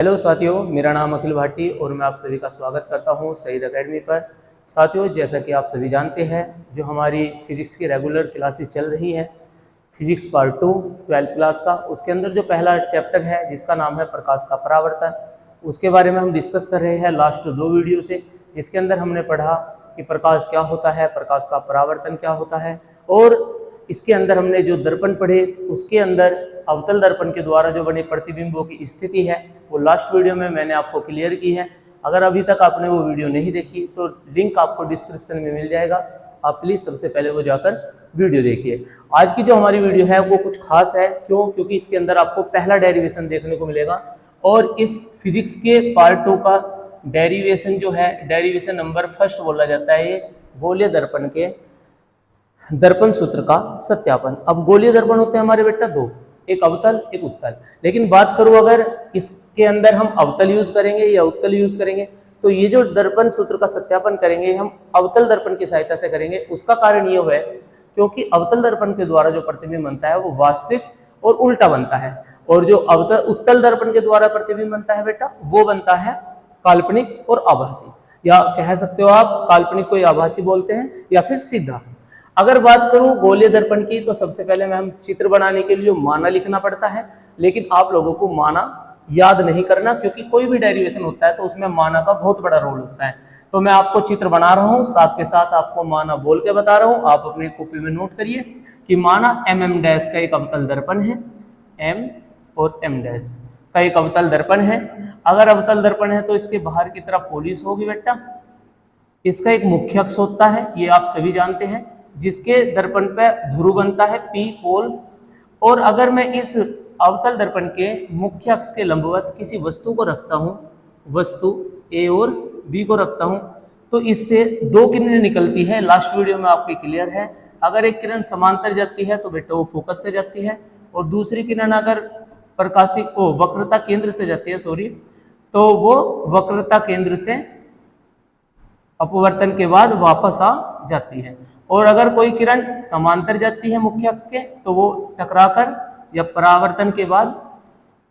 Hello साथियों, मेरा नाम अखिल भाटी और मैं आप सभी का स्वागत करता हूं सईद एकेडमी पर। साथियों, जैसा कि आप सभी जानते हैं, जो हमारी फिजिक्स की रेगुलर क्लासेस चल रही है, फिजिक्स पार्ट 2 12th क्लास का, उसके अंदर जो पहला चैप्टर है जिसका नाम है प्रकाश का परावर्तन, उसके बारे में हम डिस्कस कर रहे हैं लास्ट 2 वीडियो से, जिसके अंदर हमने पढ़ा कि प्रकाश क्या होता है, प्रकाश का परावर्तन क्या होता है, और इसके अंदर हमने जो दर्पण पढ़े उसके अंदर अवतल दर्पण के द्वारा जो बने प्रतिबिंबों की स्थिति है वो लास्ट वीडियो में मैंने आपको क्लियर की है। अगर अभी तक आपने वो वीडियो नहीं देखी तो लिंक आपको डिस्क्रिप्शन में मिल जाएगा, आप प्लीज़ सबसे पहले वो जाकर वीडियो देखिए। आज की जो हमारी वीडियो है वो कुछ खास है, क्योंकि इसके अंदर आपको पहला डेरिवेशन देखने को मिलेगा और इस फिजिक्स के पार्ट 2 का डेरिवेशन जो है, डेरिवेशन नंबर फर्स्ट बोला जाता है, ये गोलीय दर्पण के दर्पण सूत्र का सत्यापन। अब गोलीय दर्पण होते हैं हमारे बेटा 2, एक अवतल एक उत्तल। लेकिन बात करूं अगर इसके अंदर हम अवतल यूज करेंगे या उत्तल यूज करेंगे, तो ये जो दर्पण सूत्र का सत्यापन करेंगे हम अवतल दर्पण की सहायता से करेंगे। उसका कारण ये है क्योंकि अवतल दर्पण के द्वारा जो प्रतिबिंब बनता है वो वास्तविक और उल्टा बनता है, और जो उत्तल दर्पण के द्वारा प्रतिबिंब बनता है बेटा वो बनता है काल्पनिक और आभासी, या कह सकते हो आप काल्पनिक को आभासी बोलते हैं या फिर सीधा। अगर बात करूं गोलीय दर्पण की, तो सबसे पहले मैं हम चित्र बनाने के लिए माना लिखना पड़ता है, लेकिन आप लोगों को माना याद नहीं करना, क्योंकि कोई भी डेरिवेशन होता है तो उसमें माना का बहुत बड़ा रोल होता है। तो मैं आपको चित्र बना रहा हूं, साथ के साथ आपको माना बोल के बता रहा हूं, आप अपने कॉपी में नोट करिए कि माना mm डैश का एक अवतल दर्पण है, m और m डैश का एक अवतल दर्पण है। अगर अवतल दर्पण है तो इसके बाहर की तरफ पोलिस होगी बेटा, इसका एक मुख्य अक्ष होता है, ये आप सभी जानते हैं, जिसके दर्पण पे ध्रुव बनता है P पोल। और अगर मैं इस अवतल दर्पण के मुख्य अक्ष के लंबवत किसी वस्तु को रखता हूँ, वस्तु A और B को रखता हूँ, तो इससे 2 किरणें निकलती है। लास्ट वीडियो में आपकी क्लियर है, अगर एक किरण समांतर जाती है तो बेटा वो फोकस से जाती है, और दूसरी किरण अगर प्रकाशी वक्रता केंद्र से जाती है, तो वो वक्रता केंद्र से अपवर्तन के बाद वापस आ जाती है। और अगर कोई किरण समांतर जाती है मुख्य अक्ष के, तो वो टकराकर या परावर्तन के बाद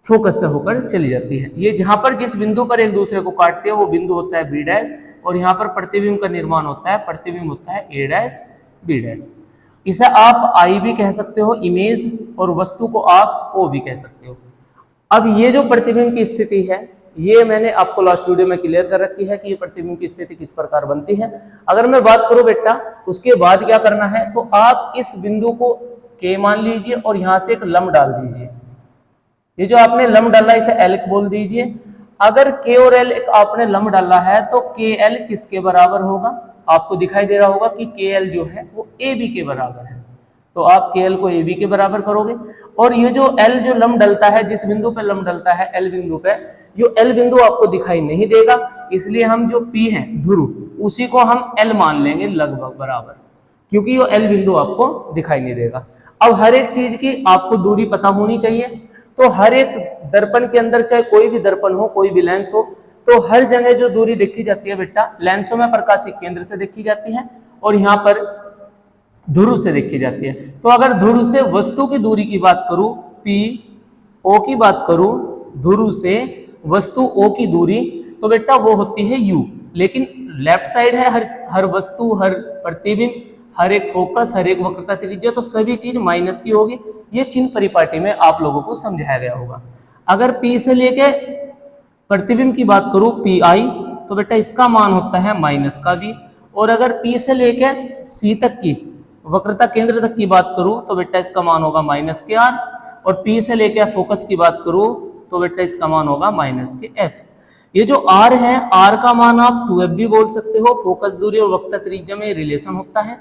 फोकस से होकर चली जाती है। ये जहां पर जिस बिंदु पर एक दूसरे को काटते हैं वो बिंदु होता है बी डैश, और यहाँ पर प्रतिबिंब का निर्माण होता है, प्रतिबिंब होता है ए डैश बी डैश। इसे आप आई भी कह सकते हो, इमेज, और वस्तु को आप ओ भी कह सकते हो। अब ये जो प्रतिबिंब की स्थिति है ये मैंने आपको लास्ट वीडियो में क्लियर कर रखी है कि ये प्रतिबिंब की स्थिति किस प्रकार बनती है। अगर मैं बात करूं बेटा उसके बाद क्या करना है, तो आप इस बिंदु को K मान लीजिए और यहां से एक लंब डाल दीजिए। ये जो आपने लंब डाला इसे L बोल दीजिए। अगर K और L एक आपने लंब डाला है तो KL किसके बराबर होगा, आपको दिखाई दे रहा होगा कि KL जो है वो AB के बराबर है, तो आप KL को AB के बराबर करोगे। और ये जो L जो लंब डलता है, जिस बिंदु पे लंब डलता है L बिंदु पे, ये L बिंदु आपको दिखाई नहीं देगा, इसलिए हम जो P है ध्रुव उसी को हम L मान लेंगे लगभग बराबर, क्योंकि ये L बिंदु आपको दिखाई नहीं देगा। अब हर एक चीज की आपको दूरी पता होनी चाहिए, तो हर एक दर्पण के अंदर चाहे कोई भी दर्पण हो, कोई भी लेंस हो, तो हर जगह जो दूरी देखी जाती है बेटा, लेंसों में प्रकाशिक केंद्र से देखी जाती है और यहाँ पर ध्रुव से देखी जाती है। तो अगर ध्रुव से वस्तु की दूरी की बात करूं, P O की बात करूं, ध्रुव से वस्तु O की दूरी, तो बेटा वो होती है U। लेकिन लेफ्ट साइड है हर वस्तु, हर प्रतिबिंब, हर एक फोकस, हर एक वक्रता त्रिज्या, तो सभी चीज माइनस की होगी। ये चिन्ह परिपाटी में आप लोगों को समझाया गया होगा। अगर P से लेके प्रतिबिंब की बात करूं PI, तो बेटा इसका मान होता है माइनस का V। और अगर P से लेके C तक की वक्रता केंद्र तक की बात करूं तो बेटा इसका मान होगा माइनस के R, और P से लेकर फोकस की बात करूं तो बेटा इसका मान होगा माइनस के F। ये जो R है, R का मान आप 2F भी बोल सकते हो, फोकस दूरी और वक्रता त्रिज्या में रिलेशन होता है।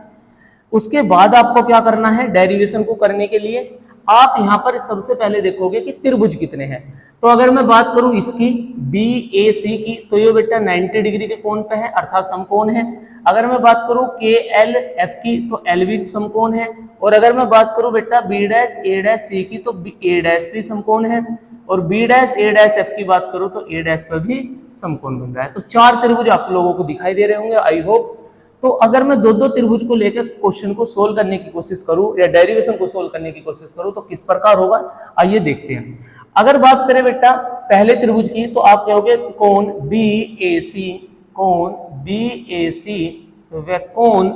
उसके बाद आपको क्या करना है, डेरिवेशन को करने के लिए आप यहाँ पर सबसे पहले देखोगे कि त्रिभुज कितने हैं। तो अगर मैं बात करूं इसकी BAC की, तो ये बेटा 90 डिग्री के कोण पे है, अर्थात समकोण है। अगर मैं बात करूं KLF की, तो L भी समकोण है। और अगर मैं बात करूं बेटा B'A'C की, तो A' भी समकोण है। और B'A'F की बात करूं तो A' पर भी समकोण बन रहा है। तो 4 त्रिभुज आप लोगों को दिखाई दे रहे होंगे आई होप। तो अगर मैं दो दो त्रिभुज को लेकर क्वेश्चन को सोल्व करने की कोशिश करूं या डेरिवेशन को सोल्व करने की कोशिश करूं तो किस प्रकार होगा, आइए देखते हैं। अगर बात करें बेटा पहले त्रिभुज की, तो आप कहोगे कोण BAC, कोण BAC व कोण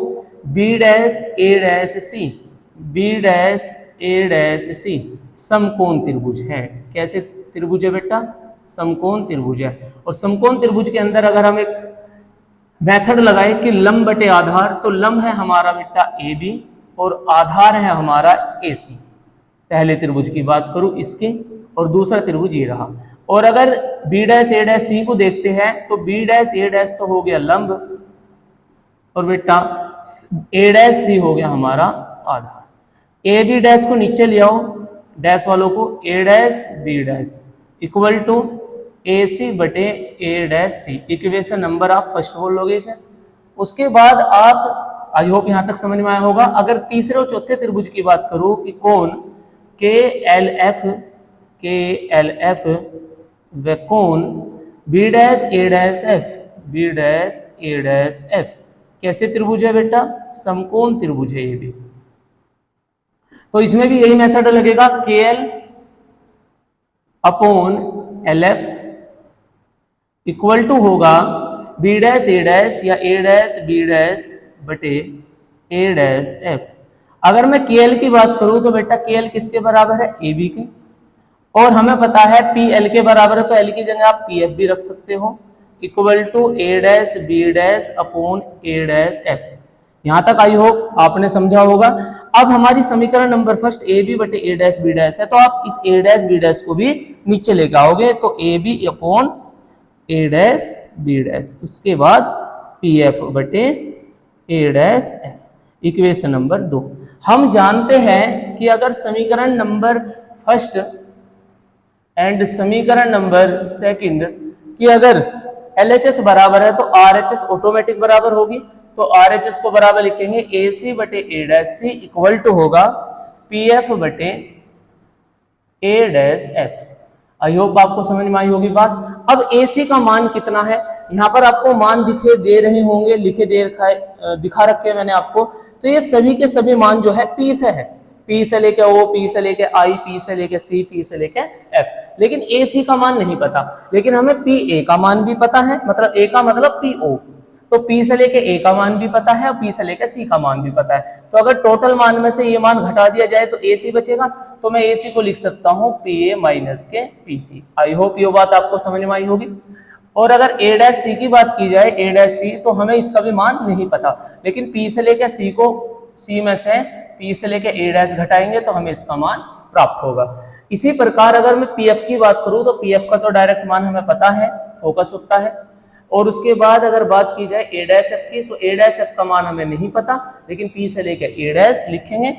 B'A'C, B'A'C समकोण त्रिभुज है। कैसे त्रिभुज है बेटा? समकोण त्रिभुज है। और समकोण त्रिभुज के अंदर अगर हम एक मेथड लगाए कि लंब बटे आधार, तो लंब है हमारा बेटा AB और आधार है हमारा AC। पहले त्रिभुज की बात करूं इसके, और दूसरा त्रिभुज ये रहा। और अगर B'A'C को देखते हैं तो B'A'C तो हो गया लंब, और बेटा A'C हो गया हमारा आधार। AB' को नीचे ले आओ, डैश वालों को, A', B' equal to AC बटे A', इक्वेशन नंबर आप फर्स्ट बोल लोगे इसे। उसके बाद आप, आई होप यहां तक समझ में आया होगा। अगर तीसरे और चौथे त्रिभुज की बात करूं कि कोण KLF व कोण B'A'F कैसे त्रिभुज है बेटा? समकोण त्रिभुज है ये भी। तो इसमें भी यही मेथड लगेगा, KL upon LF equal to होगा B' A' या A' B' बटे A', अगर मैं KL की बात करूं तो बेटा KL किसके बराबर है? AB के। और हमें पता है PL के बराबर है, तो L की जगह आप PF भी रख सकते हो, equal to A' B' upon A'। यहां तक आई होप आपने समझा होगा। अब हमारी समीकरण नंबर फर्स्ट AB बटे A' B' है, तो आप इस A' B' को भी नीचे लेके आओगे, तो AB अपॉन A' B', उसके बाद PF बटे A', इक्वेशन नंबर 2। हम जानते हैं कि अगर समीकरण नंबर फर्स्ट एंड समीकरण नंबर सेकंड की अगर LHS बराबर है तो RHS ऑटोमेटिक बराबर होगी। तो RHS को बराबर लिखेंगे AC बटे A', इक्वल टू होगा PF बटे A'। आई होप आपको समझ में आई होगी बात। अब AC का मान कितना है, यहाँ पर आपको मान दिखे दे रहे होंगे, दिखा रखे मैंने आपको। तो ये सभी के सभी मान जो है P से है, P से लेके O, P से लेके I, P से लेके C, P से लेके F। लेकिन AC का मान नहीं पता, लेकिन हमें PA का मान भी पता है, मतलब A का मतलब PO। तो P से लेके A का मान भी पता है और P से लेके C का मान भी पता है। तो अगर टोटल मान में से ये मान घटा दिया जाए तो AC बचेगा, तो मैं AC को लिख सकता हूँ PA माइनस के PC। आई होप ये बात आपको समझ में आई होगी। और अगर A', की बात की जाए, A', तो हमें इसका भी मान नहीं पता, लेकिन P से लेके C को, C में से P से लेके A' घटाएंगे तो हमें इसका मान प्राप्त होगा। इसी प्रकार अगर मैं PF की बात करूं तो PF का तो डायरेक्ट मान हमें पता है, फोकस होता है। और उसके बाद अगर बात की जाए A', की, तो A', का मान हमें नहीं पता, लेकिन P से लेके A' लिखेंगे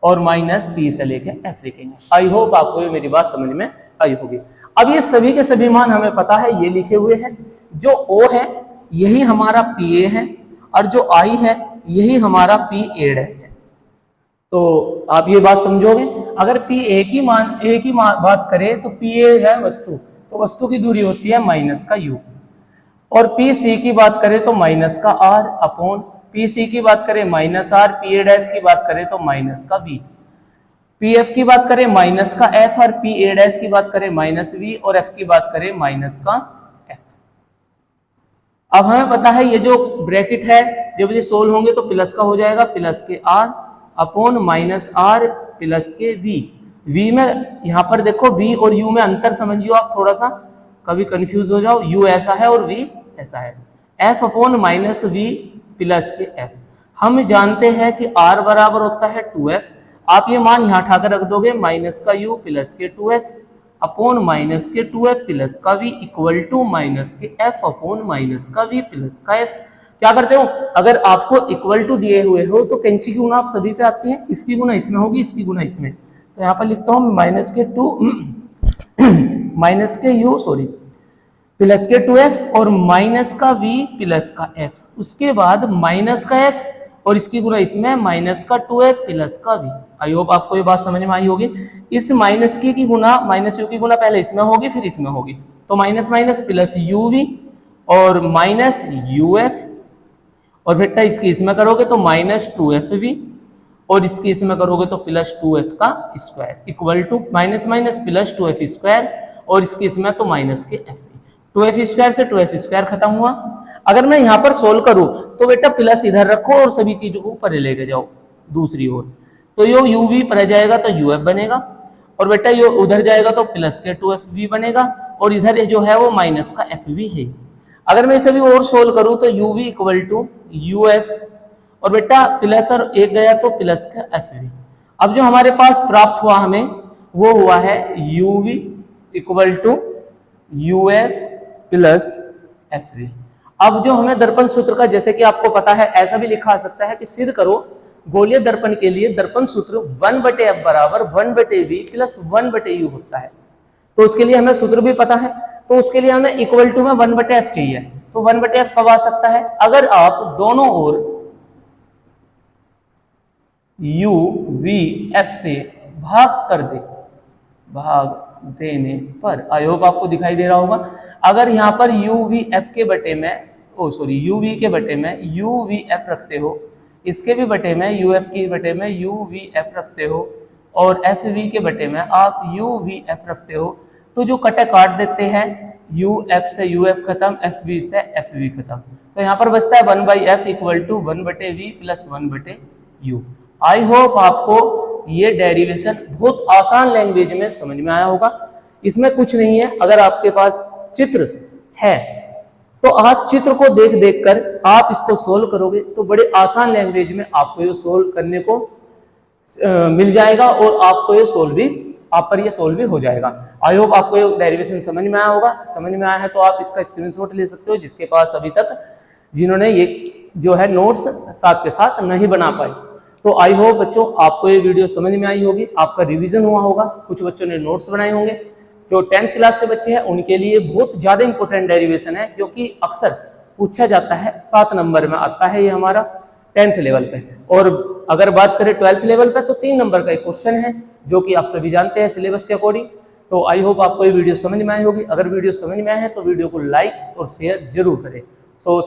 और माइनस P से लेके F लिखेंगे। आई होप आपको ये मेरी बात समझ में आई होगी। अब ये सभी के सभी मान हमें पता है, ये लिखे हुए हैं। जो O है यही हमारा PA है, और जो I है यही हमारा PA' है। तो आप ये बात समझोगे। अगर PA की बात करें तो PA है वस्तु, तो वस्तु की दूरी होती है माइनस का U। और PC की बात करें तो माइनस का R अपॉन, PC की बात करें माइनस R, PA' की बात करें तो माइनस का V, PF की बात करें माइनस का F, और PA' की बात करें माइनस V, और F की बात करें माइनस का F। अब हमें पता है ये जो ब्रैकेट है जब ये सोल्व होंगे तो प्लस का हो जाएगा, प्लस के R upon minus R plus के V। V में यहाँ पर देखो V और U में अंतर समझियो आप, थोड़ा सा कभी कंफ्यूज हो जाओ, U ऐसा है और V ऐसा है। F upon minus V plus के F। हम जानते हैं कि R बराबर होता है 2F। आप ये मान यहाँ उठाकर रख दोगे, माइनस का U प्लस के 2F अपॉन माइनस के 2F प्लस का V इक्वल टू माइनस के F अपॉन माइनस का V प्लस का F। क्या करते हो, अगर आपको इक्वल टू दिए हुए हो तो कैंची की गुना आप सभी पे आती है, इसकी गुना इसमें होगी, इसकी गुना इसमें। तो यहाँ पर लिखता हूँ माइनस के 2 माइनस के U सॉरी प्लस के 2F और माइनस का V प्लस का F, उसके बाद माइनस का F और इसकी गुना इसमें माइनस का 2F प्लस का V। आई होप आपको ये बात समझ में आई होगी। इस माइनस की गुना, माइनस U की गुना पहले इसमें होगी फिर इसमें होगी, तो माइनस माइनस प्लस UV और माइनस UF और बेटा इसकी इसमें करोगे तो -2fv, और इसकी इसमें करोगे तो +2f का square equal to minus minus +2f square, और इसकी इसमें तो माइनस के f। 2f स्क्वायर से 2f स्क्वायर खत्म हुआ। अगर मैं यहाँ पर सोल्व करूँ तो बेटा प्लस इधर रखो और सभी चीजों को ऊपर लेके जाओ दूसरी ओर, तो यो uv पर जाएगा तो uf बनेगा, और बेटा यो उधर जाएगा तो प्लस के 2fv बनेगा, और इधर जो है वो माइनस का fv है। अगर मैं इसे भी और सोल्व करूँ तो uv इक्वल टू uf, और बेटा प्लस और एक गया तो प्लस का fv। अब जो हमारे पास प्राप्त हुआ हमें वो हुआ है uv equal to uf plus fv। अब जो हमें दर्पण सूत्र का, जैसे कि आपको पता है, ऐसा भी लिखा जा सकता है कि सिद्ध करो गोलीय दर्पण के लिए दर्पण सूत्र 1/f बराबर 1/v प्लस 1/u होता है। तो उसके लिए हमें सूत्र भी पता है, तो उसके लिए हमें इक्वल टू में 1/f चाहिए। तो 1/f कब आ सकता है? अगर आप दोनों ओर u v f से भाग देने पर, आई होप आपको दिखाई दे रहा होगा। अगर यहाँ पर u v f के बटे में u v के बटे में u v f रखते हो, इसके भी बटे में u f के बटे में u v f रखते हो, और f v के बटे में आप u v f रखते हो, तो जो कटे काट देते हैं, u f से u f खत्म, f v से f v खत्म, तो यहाँ पर बचता है 1/f equal to 1/v plus 1/u। I hope आपको ये डेरिवेशन बहुत आसान लैंग्वेज में समझ में आया होगा। इसमें कुछ नहीं है, अगर आपके पास चित्र है तो आप चित्र को देख देख कर आप इसको सोल्व करोगे तो बड़े आसान लैंग्वेज में आपको ये सोल्व करने को मिल जाएगा, और आपको ये सोल्व भी, आप पर ये सोल्व भी हो जाएगा। आई होप आपको ये डेरिवेशन समझ में आया होगा। समझ में आया है तो आप इसका स्क्रीनशॉट ले सकते हो, जिसके पास अभी तक, जिन्होंने ये जो है नोट्स साथ के साथ नहीं बना पाए। तो आई होप बच्चों आपको ये वीडियो समझ में आई होगी, आपका रिवीजन हुआ होगा, कुछ बच्चों ने नोट्स बनाए होंगे। जो 10th क्लास के बच्चे हैं उनके लिए बहुत ज़्यादा इंपॉर्टेंट डेरिवेशन है, क्योंकि अक्सर पूछा जाता है, 7 नंबर में आता है ये हमारा 10th लेवल पे। और अगर बात करें 12th लेवल पे तो 3 नंबर का एक क्वेश्चन है, जो कि आप सभी जानते हैं सिलेबस के अकॉर्डिंग। तो आई होप आपको ये वीडियो समझ में आई होगी। अगर वीडियो समझ में आए है तो वीडियो को लाइक और शेयर जरूर करें। सो